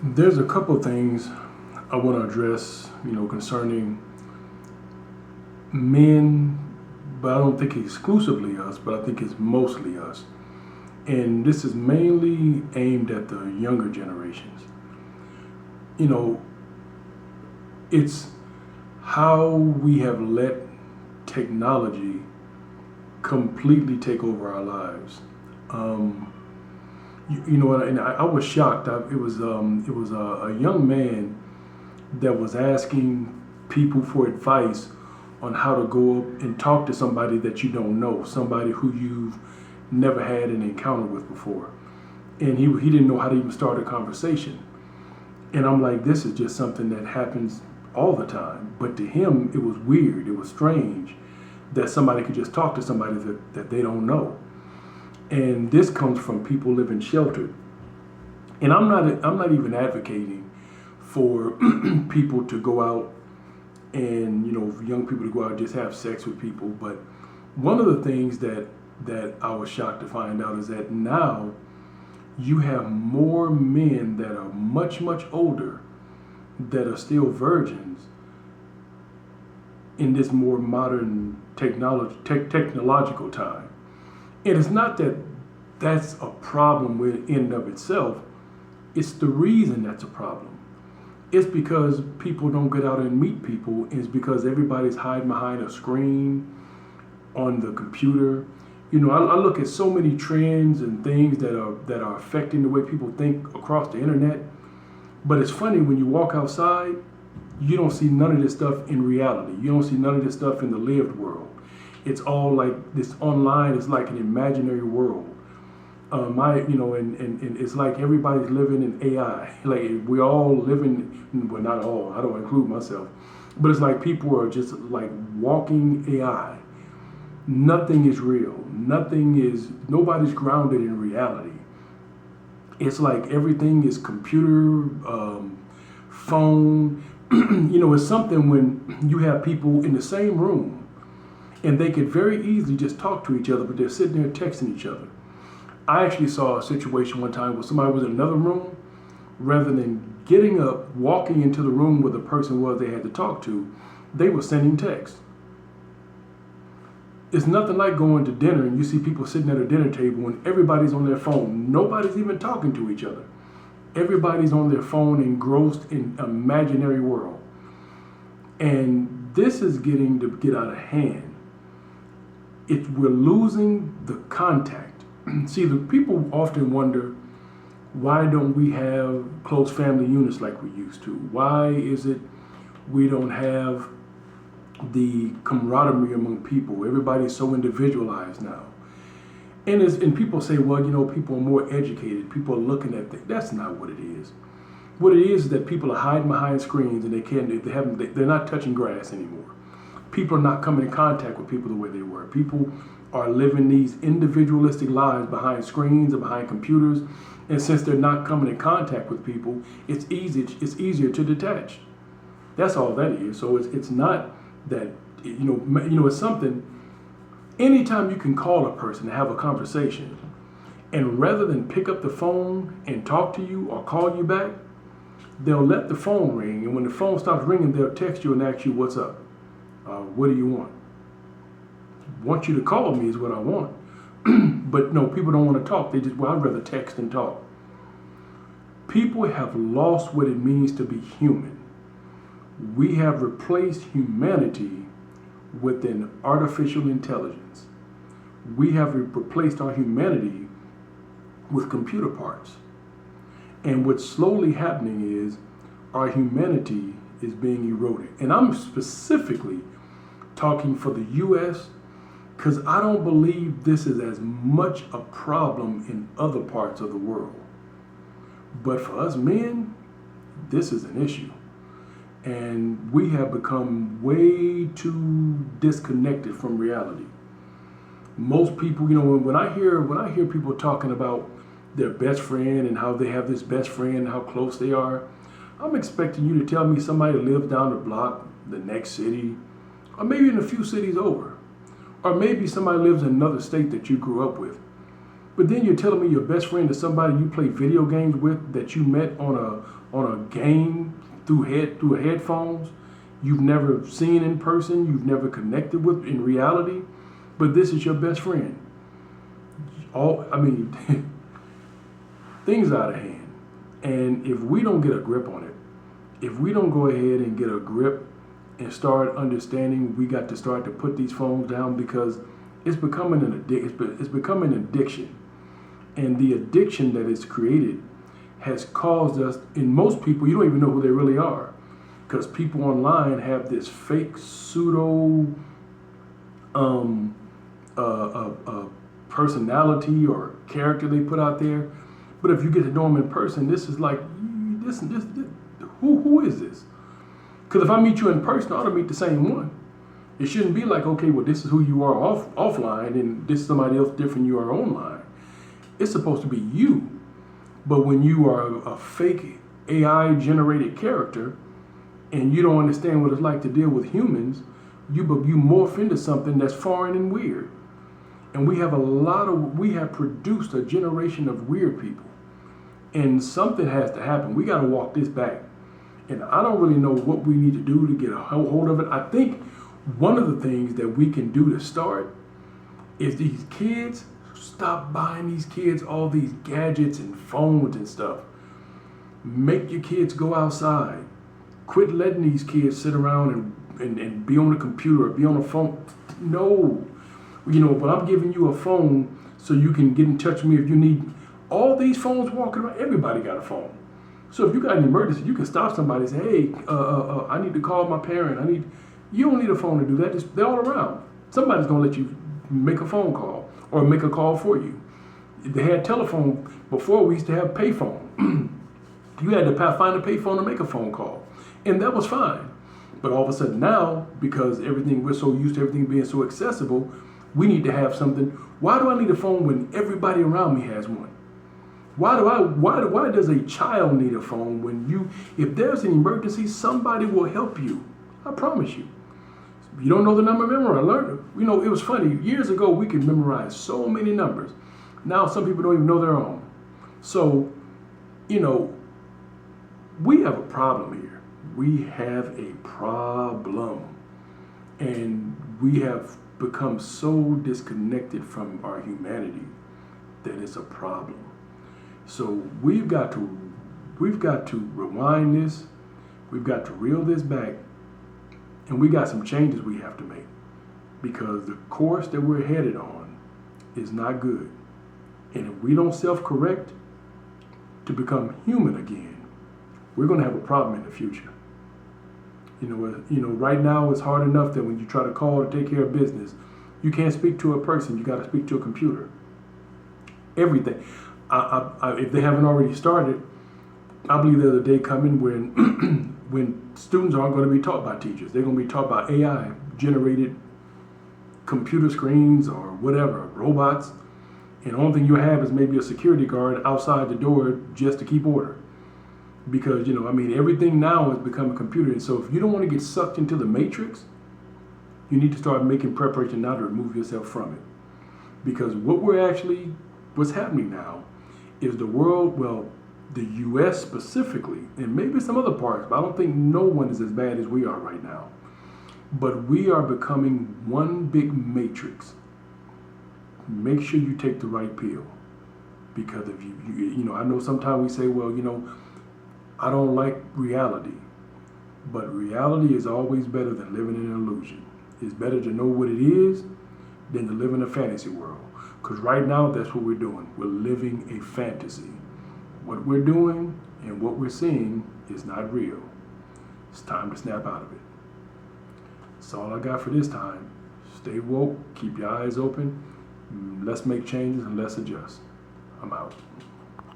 There's a couple of things I want to address, concerning men, but I don't think exclusively us, but I think it's mostly us. And this is mainly aimed at the younger generations. You know, it's how we have let technology completely take over our lives. Um, and I was shocked. It was a young man that was asking people for advice on how to go up and talk to somebody that you don't know, somebody who you've never had an encounter with before, and he didn't know how to even start a conversation. And I'm like, this is just something that happens all the time. But to him, it was weird. It was strange that somebody could just talk to somebody that they don't know. And this comes from people living sheltered. And I'm not even advocating for people to go out and for young people to go out and just have sex with people. But one of the things that I was shocked to find out is that now you have more men that are much older that are still virgins in this more modern technological time. And it's not that that's a problem in and of itself. It's the reason that's a problem. It's because people don't get out and meet people. It's because everybody's hiding behind a screen on the computer. I look at so many trends and things that are affecting the way people think across the internet. But it's funny when you walk outside, you don't see none of this stuff in reality. You don't see none of this stuff in the lived world. It's all like this online is like an imaginary world. And it's like everybody's living in AI. Like we all living, well, not all. I don't include myself, but it's like people are just like walking AI. Nothing is real. Nobody's grounded in reality. It's like everything is computer, phone. It's something when you have people in the same room and they could very easily just talk to each other, but they're sitting there texting each other. I actually saw a situation one time where somebody was in another room, rather than getting up, walking into the room where the person was they had to talk to, they were sending texts. It's nothing like going to dinner and you see people sitting at a dinner table and everybody's on their phone. Nobody's even talking to each other. Everybody's on their phone engrossed in imaginary world. And this is getting to get out of hand. We're losing the contact. See, the people often wonder, why don't we have close family units like we used to? Why is it we don't have the camaraderie among people? Everybody's so individualized now. And people say, well, people are more educated. People are looking at things. That's not what it is. What it is that people are hiding behind screens and they're not touching grass anymore. People are not coming in contact with people the way they were. People are living these individualistic lives behind screens and behind computers. And since they're not coming in contact with people, it's easier to detach. That's all that is. So it's not that, it's something. Anytime you can call a person and have a conversation, and rather than pick up the phone and talk to you or call you back, they'll let the phone ring. And when the phone stops ringing, they'll text you and ask you, what's up? What do you want? Want you to call me is what I want. But no, people don't want to talk. I'd rather text than talk. People have lost what it means to be human. We have replaced humanity with an artificial intelligence. We have replaced our humanity with computer parts. And what's slowly happening is our humanity is being eroded. And I'm specifically talking for the U.S. because I don't believe this is as much a problem in other parts of the world. But for us men, this is an issue. And we have become way too disconnected from reality. Most people, when I hear people talking about their best friend and how they have this best friend and how close they are, I'm expecting you to tell me somebody lives down the block, the next city, or maybe in a few cities over. Or maybe somebody lives in another state that you grew up with. But then you're telling me your best friend is somebody you play video games with that you met on a game through headphones, you've never seen in person, you've never connected with in reality, but this is your best friend. I mean, things out of hand. And if we don't get a grip on it, if we don't go ahead and get a grip and start understanding, we got to start to put these phones down, because it's becoming it's becoming an addiction. And the addiction that it's created has caused us, in most people, you don't even know who they really are, because people online have this fake pseudo personality or character they put out there. But if you get to know them in person, this is like, who is this? Because if I meet you in person, I ought to meet the same one. It shouldn't be like, okay, well, this is who you are offline, and this is somebody else different you are online. It's supposed to be you. But when you are a fake AI generated character and you don't understand what it's like to deal with humans, you morph into something that's foreign and weird. And we have produced a generation of weird people. And something has to happen. We got to walk this back. And I don't really know what we need to do to get a hold of it. I think one of the things that we can do to start is these kids, stop buying these kids all these gadgets and phones and stuff. Make your kids go outside. Quit letting these kids sit around and be on the computer or be on the phone. No. But I'm giving you a phone so you can get in touch with me if you need. All these phones walking around, everybody got a phone. So if you got an emergency, you can stop somebody and say, hey, I need to call my parent. You don't need a phone to do that. They're all around. Somebody's going to let you make a phone call or make a call for you. They had telephone before. We used to have payphone. You had to find a payphone to make a phone call. And that was fine. But all of a sudden now, because we're so used to everything being so accessible, we need to have something. Why do I need a phone when everybody around me has one? Why does a child need a phone if there's an emergency, somebody will help you. I promise you. You don't know the number, memorize. I learned it. It was funny. Years ago, we could memorize so many numbers. Now, some people don't even know their own. So, we have a problem here. We have a problem. And we have become so disconnected from our humanity that it's a problem. So we've got to rewind this. We've got to reel this back. And we got some changes we have to make, because the course that we're headed on is not good. And if we don't self-correct to become human again, we're going to have a problem in the future. Right now it's hard enough that when you try to call to take care of business, you can't speak to a person. You got to speak to a computer. Everything. If they haven't already started, I believe there's a day coming when students aren't going to be taught by teachers. They're going to be taught by AI-generated computer screens or whatever, robots. And the only thing you have is maybe a security guard outside the door just to keep order. Because, everything now has become a computer. And so if you don't want to get sucked into the matrix, you need to start making preparation now to remove yourself from it. Because what's happening now is the world, the U.S. specifically, and maybe some other parts, but I don't think no one is as bad as we are right now. But we are becoming one big matrix. Make sure you take the right pill. Because if I know sometimes we say, I don't like reality. But reality is always better than living in an illusion. It's better to know what it is than to live in a fantasy world. Because right now, that's what we're doing. We're living a fantasy. What we're doing and what we're seeing is not real. It's time to snap out of it. That's all I got for this time. Stay woke, keep your eyes open. Let's make changes and let's adjust. I'm out.